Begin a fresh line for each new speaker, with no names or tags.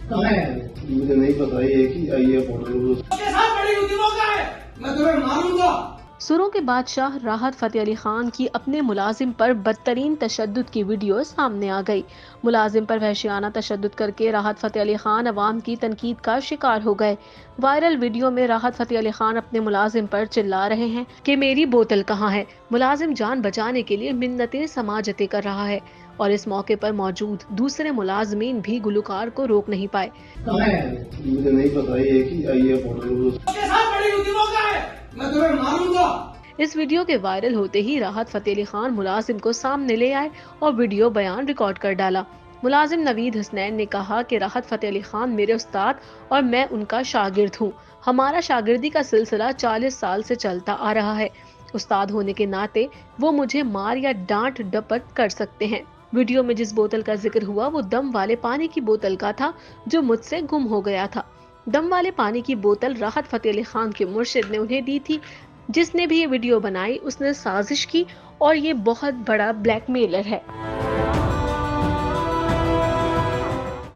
कहाँ है?
मुझे नहीं पता, ये कि आइए होटल
के साथ बड़ी उद्यमों का है, मैं तुम्हें मारूंगा।
सुरों के बादशाह राहत फतेह अली खान की अपने मुलाजिम पर बदतरीन तशद्दुद की वीडियो सामने आ गई। मुलाजिम पर वहशियाना तशद्दुद करके राहत फतेह अली खान अवाम की तनकीद का शिकार हो गए। वायरल वीडियो में राहत फतेह अली खान अपने मुलाजिम पर चिल्ला रहे हैं कि मेरी बोतल कहाँ है। मुलाजिम जान बचाने के लिए मिन्नतें समाजतें कर रहा है और इस मौके पर मौजूद दूसरे मुलाजमीन भी गुलकार को रोक नहीं पाए।
कहाँ है?
मुझे नहीं पता, ये कि आइए होटल
के साथ बड़ी उद्यमों का है, मैं तुम्हें मारूंगा।
इस वीडियो के वायरल होते ही राहत फतेह अली खान मुलाजिम को सामने ले आए और वीडियो बयान रिकॉर्ड कर डाला। मुलाजिम नवीद हसनैन ने कहा कि राहत फतेह अली खान मेरे उस्ताद और मैं उनका शागिर्द हूँ। हमारा शागिर्दी का सिलसिला 40 साल से चलता आ रहा है। उस्ताद होने के नाते वो मुझे मार या डांट डपट कर सकते हैं। वीडियो में जिस बोतल का जिक्र हुआ वो दम वाले पानी की बोतल का था जो मुझसे गुम हो गया था। दम वाले पानी की बोतल राहत फतेह अली खान के मुर्शिद ने उन्हें दी थी। जिसने भी ये वीडियो बनाई उसने साजिश की और ये बहुत बड़ा ब्लैकमेलर है।